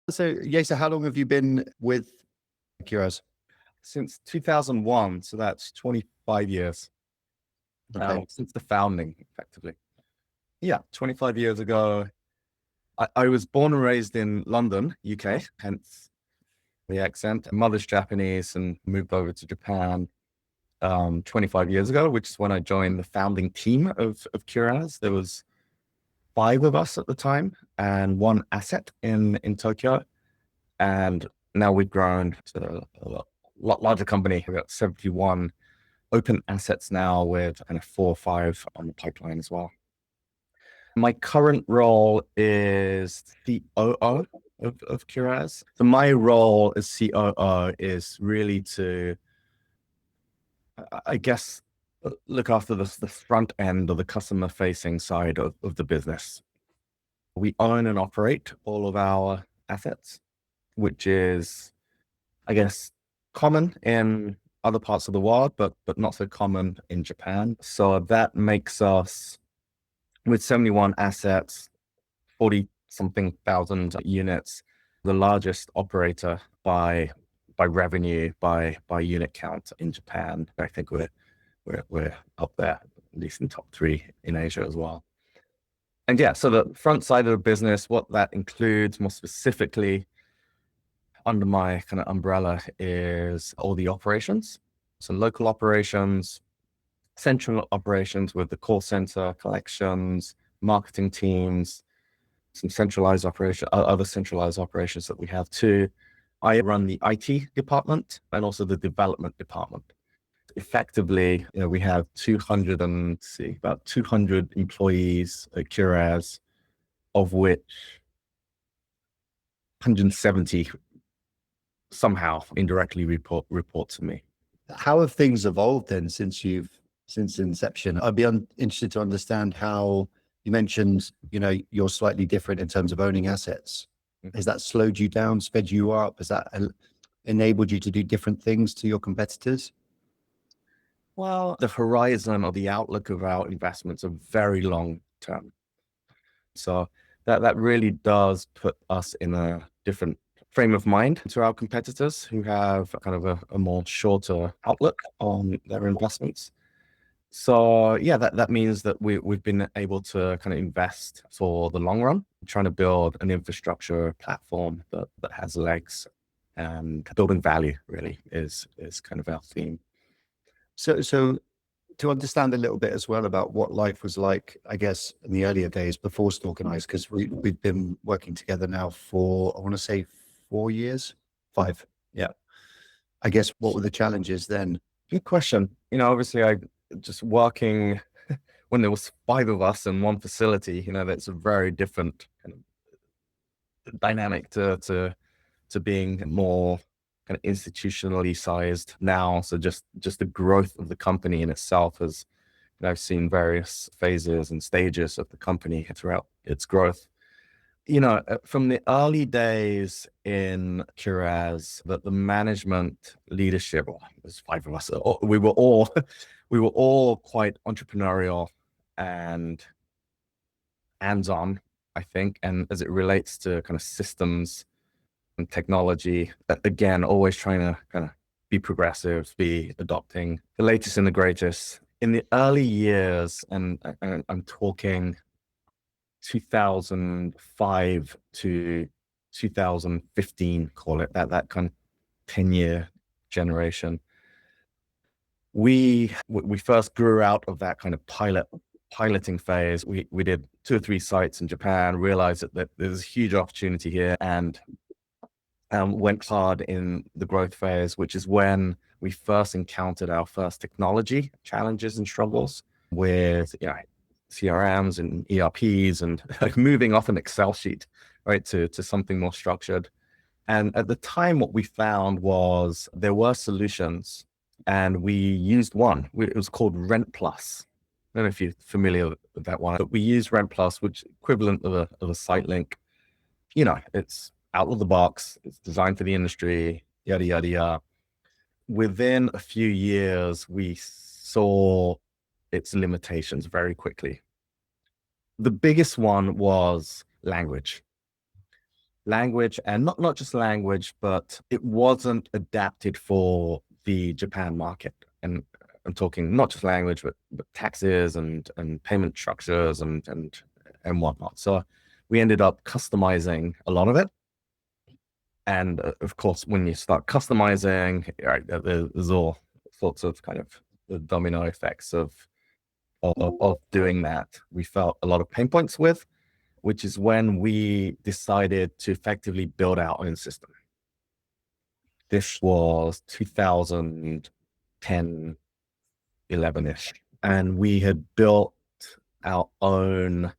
So, Yasa, how long have you been with Quraz? Since 2001, so that's 25 years. Okay. Since the founding, effectively. Yeah, 25 years ago. I was born and raised in London, UK, hence the accent. Mother's Japanese and moved over to Japan 25 years ago, which is when I joined the founding team of Quraz. There was 5 of us at the time and 1 asset in Tokyo. And now we've grown to a lot larger company. We've got 71 open assets now with kind of 4 or 5 on the pipeline as well. My current role is COO of Quraz. So my role as COO is really to, I guess, look after the front end or the customer facing side of the business. We own and operate all of our assets, which is, I guess, common in other parts of the world, but not so common in Japan. So that makes us, with 71 assets, 40 something thousand units, the largest operator by revenue, by unit count in Japan. I think we're up there, at least in top 3 in Asia as well. And yeah, so the front side of the business, what that includes more specifically under my kind of umbrella is all the operations. So local operations, central operations with the call center, collections, marketing teams, some centralized operation, other centralized operations that we have too. I run the IT department and also the development department. Effectively, we have about 200 employees at Quraz, of which 170 somehow indirectly report to me. How have things evolved then since inception? I'd be interested to understand how you mentioned, you're slightly different in terms of owning assets. Has that slowed you down, sped you up? Has that enabled you to do different things to your competitors? Well, the horizon or the outlook of our investments are very long term. So that really does put us in a different frame of mind to our competitors who have kind of a more shorter outlook on their investments. So yeah, that means that we've been able to kind of invest for the long run, trying to build an infrastructure platform that has legs, and building value really is kind of our theme. So to understand a little bit as well about what life was like, I guess, in the earlier days before Storeganise, because we've been working together now for, I want to say 4 years, 5. Yeah. I guess, what were the challenges then? Good question. Obviously I just working when there was 5 of us in one facility, that's a very different kind of dynamic to being more kind of institutionally sized now. So just the growth of the company in itself has, I've seen various phases and stages of the company throughout its growth. From the early days in Quraz, the management leadership, there's 5 of us, we were all quite entrepreneurial and hands-on, I think. And as it relates to kind of systems and technology, again, always trying to kind of be progressive, be adopting the latest and the greatest. In the early years, and I'm talking 2005 to 2015, call it that kind of 10-year generation, we first grew out of that kind of piloting phase. We did 2 or 3 sites in Japan, realized that there's a huge opportunity here, and went hard in the growth phase, which is when we first encountered our first technology challenges and struggles with CRMs and ERPs and like moving off an Excel sheet, right, to something more structured. And at the time, what we found was there were solutions, and we used one. It was called Rent Plus. I don't know if you're familiar with that one, but we used Rent Plus, which is equivalent of a site link. It's out of the box. It's designed for the industry, yada, yada, yada. Within a few years, we saw its limitations very quickly. The biggest one was language. language, and not just language, but it wasn't adapted for the Japan market. And I'm talking not just language, but taxes and payment structures and whatnot. So we ended up customizing a lot of it. And of course, when you start customizing, right, there's all sorts of kind of the domino effects of doing that. We felt a lot of pain points with, which is when we decided to effectively build our own system. This was 2010, 11-ish. And we had built our own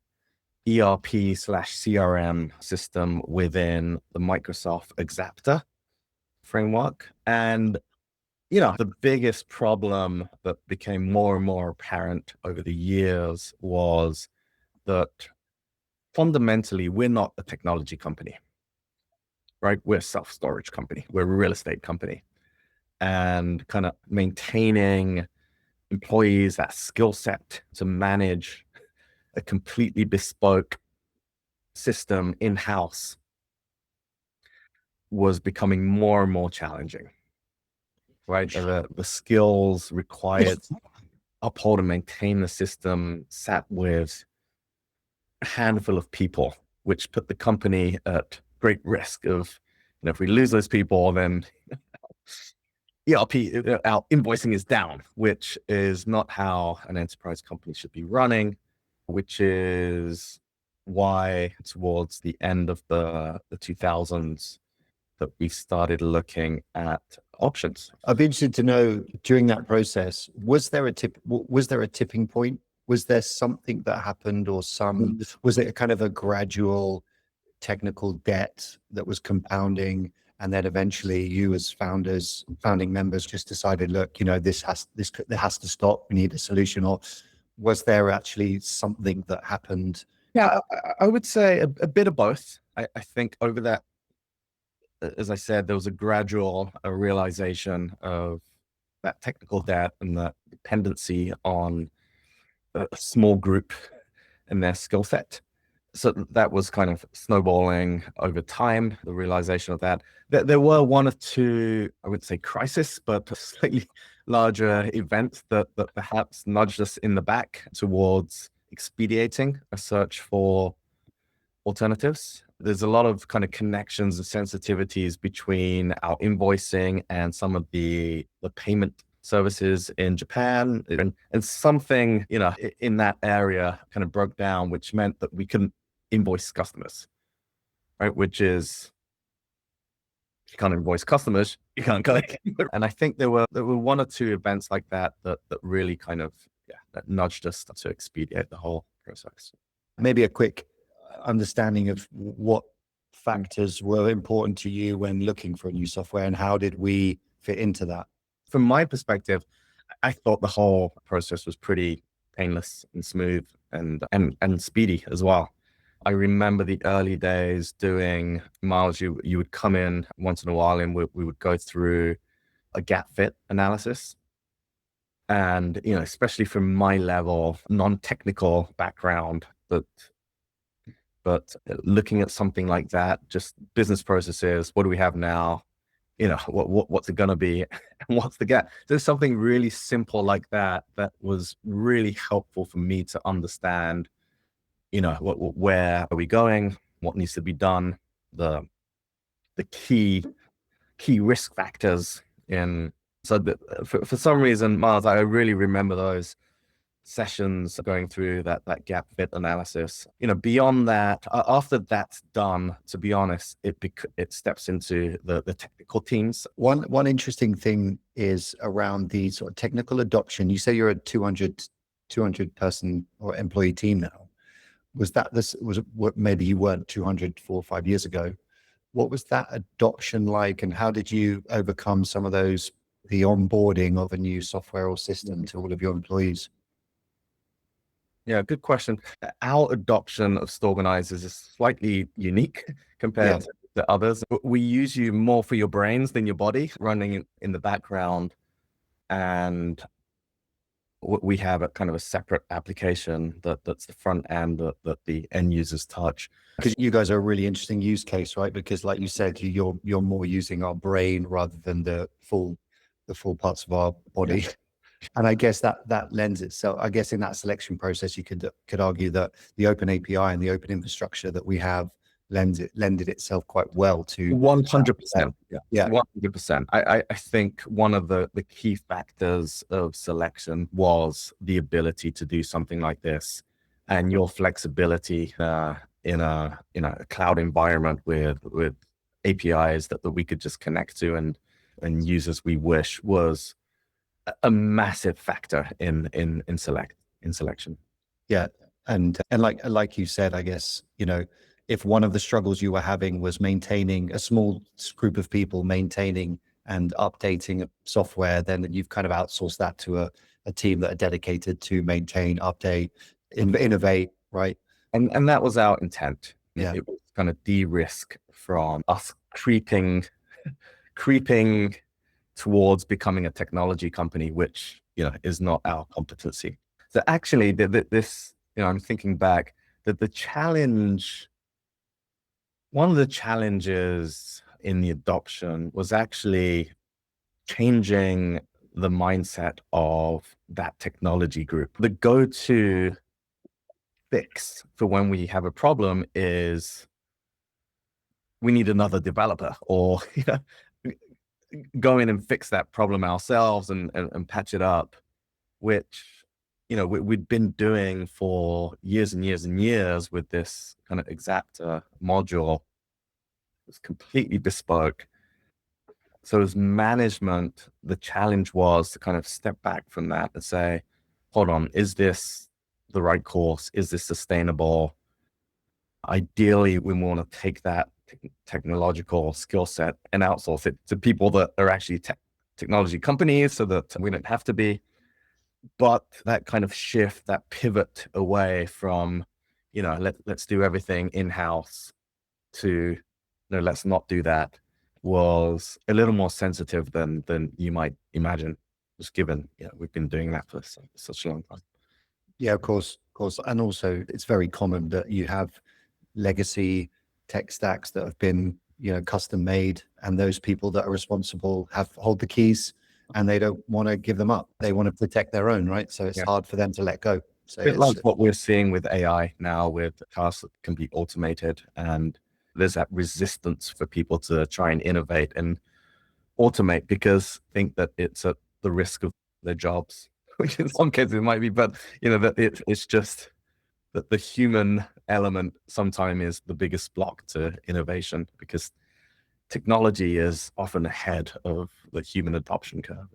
ERP/CRM system within the Microsoft Exapta framework. And, the biggest problem that became more and more apparent over the years was that fundamentally, we're not a technology company, right? We're a self-storage company. We're a real estate company. And kind of maintaining employees, that skill set to manage a completely bespoke system in-house was becoming more and more challenging, right? The skills required to uphold and maintain the system sat with a handful of people, which put the company at great risk of, if we lose those people, then ERP, our invoicing is down, which is not how an enterprise company should be running, which is why towards the end of the 2000s that we started looking at options. I'd be interested to know, during that process, was there a tipping point? Was there something that happened, or was it a kind of a gradual technical debt that was compounding, and then eventually you as founding members just decided, look, there has to stop, we need a solution? Or was there actually something that happened? Yeah, I would say a bit of both. I think over that, as I said, there was a gradual realization of that technical debt and that dependency on a small group and their skill set. So that was kind of snowballing over time, the realization of that. There were one or two, I wouldn't say crisis, but slightly larger events that perhaps nudged us in the back towards expediting a search for alternatives. There's a lot of kind of connections and sensitivities between our invoicing and some of the payment services in Japan, and something, in that area kind of broke down, which meant that we couldn't invoice customers, right? Which is, if you can't invoice customers, you can't collect. And I think there were one or two events like that really kind of, that nudged us to expedite the whole process. Maybe a quick understanding of what factors were important to you when looking for a new software, and how did we fit into that? From my perspective, I thought the whole process was pretty painless and smooth and speedy as well. I remember the early days doing, Miles, you would come in once in a while and we would go through a gap fit analysis. And, especially from my level, non-technical background, but looking at something like that, just business processes, what do we have now? What's it going to be? And what's the gap? There's something really simple like that was really helpful for me to understand, where are we going? What needs to be done? The key risk factors in. So for some reason, Miles, I really remember those sessions going through that gap fit analysis. Beyond that, after that's done, to be honest, it steps into the technical teams. One interesting thing is around the sort of technical adoption. You say you're a 200 person or employee team now. Was what, maybe you weren't 200 4 or 5 years ago? What was that adoption like, and how did you overcome some of those, the onboarding of a new software or system to all of your employees? Yeah, good question. Our adoption of Storeganise is slightly unique compared to the others. We use you more for your brains than your body, running in the background. And We have a kind of a separate application that's the front end that the end users touch. Because you guys are a really interesting use case, right? Because like you said, you're more using our brain rather than the full parts of our body. Yeah. And I guess that lends itself, I guess in that selection process, you could argue that the open API and the open infrastructure that we have lended itself quite well to 100%. Yeah. 100%. I think one of the key factors of selection was the ability to do something like this, and your flexibility in a cloud environment with APIs that we could just connect to and use as we wish was a massive factor in selection. Yeah. And like you said, I guess, if one of the struggles you were having was maintaining a small group of people maintaining and updating software, then you've kind of outsourced that to a team that are dedicated to maintain, update, innovate, right? And that was our intent. Yeah. It was kind of de-risk from us creeping towards becoming a technology company, which is not our competency. So actually, this I'm thinking back that one of the challenges in the adoption was actually changing the mindset of that technology group. The go-to fix for when we have a problem is we need another developer, or go in and fix that problem ourselves and patch it up, which we'd been doing for years and years and years with this kind of Exapta module. It's completely bespoke. So as management, the challenge was to kind of step back from that and say, hold on, is this the right course? Is this sustainable? Ideally, we want to take that technological skill set and outsource it to people that are actually technology companies so that we don't have to be. But that kind of shift, that pivot away from, let's do everything in-house to, let's not do that, was a little more sensitive than you might imagine, just given, we've been doing that for such a long time. Yeah, of course. And also it's very common that you have legacy tech stacks that have been, custom made, and those people that are responsible hold the keys and they don't want to give them up. They want to protect their own, right? So it's hard for them to let go. So it's like what we're seeing with AI now, with tasks that can be automated, and there's that resistance for people to try and innovate and automate because think that it's at the risk of their jobs, which in some cases it might be, but that it's just that the human element sometimes is the biggest block to innovation, because technology is often ahead of the human adoption curve.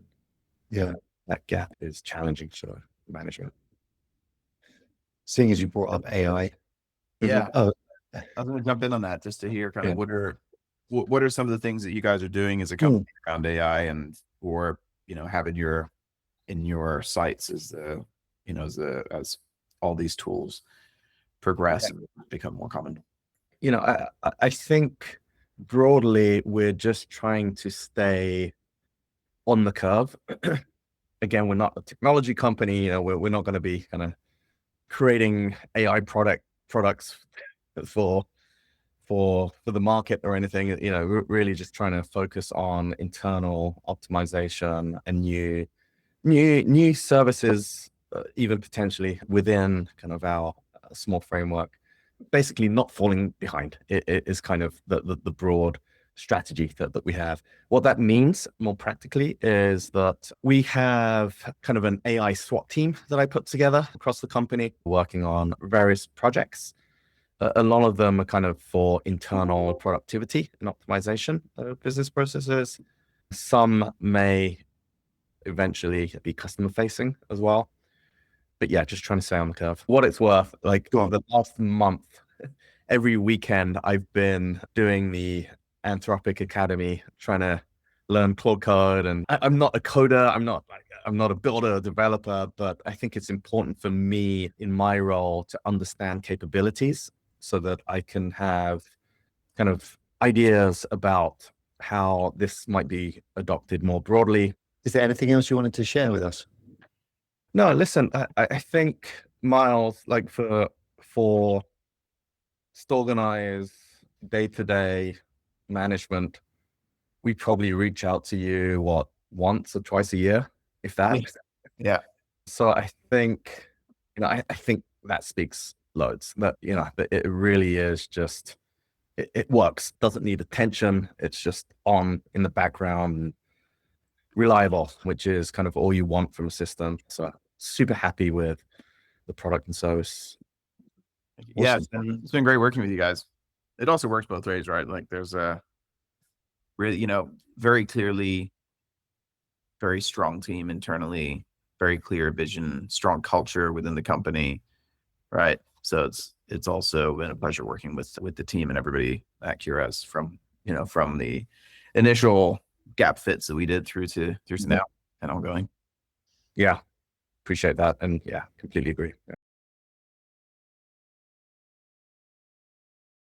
Yeah, that gap is challenging for management. Seeing as you brought up AI. Yeah. Oh, I was going to jump in on that just to hear kind of what are some of the things that you guys are doing as a company around AI, and or having in your sites as as all these tools progress and become more common. I think broadly we're just trying to stay on the curve. Again, we're not a technology company. We're not going to be kind of creating AI products for the market or anything. We're really just trying to focus on internal optimization and new services, even potentially within kind of our small framework. Basically, not falling behind. It is kind of the broad strategy that we have. What that means more practically is that we have kind of an AI SWAT team that I put together across the company, working on various projects. A lot of them are kind of for internal productivity and optimization of business processes. Some may eventually be customer facing as well. But yeah, just trying to stay on the curve. What it's worth, like the last month, every weekend I've been doing the Anthropic Academy, trying to learn Claude Code. And I'm not a coder, I'm not a builder or developer, but I think it's important for me in my role to understand capabilities so that I can have kind of ideas about how this might be adopted more broadly. Is there anything else you wanted to share with us? No, listen, I think Miles, like for Storeganise day-to-day management, we probably reach out to you once or twice a year, if that. Yeah. So I think, I think that speaks loads. That that it really is just it works. Doesn't need attention. It's just on in the background, reliable, which is kind of all you want from a system. So super happy with the product and service. Yeah, Awesome. it's been great working with you guys. It also works both ways, right? Like there's a really, very clearly very strong team internally, very clear vision, strong culture within the company, right? So it's also been a pleasure working with the team and everybody at Quraz from the initial gap fits that we did through to now and ongoing. Yeah, appreciate that, and yeah, completely agree. Yeah.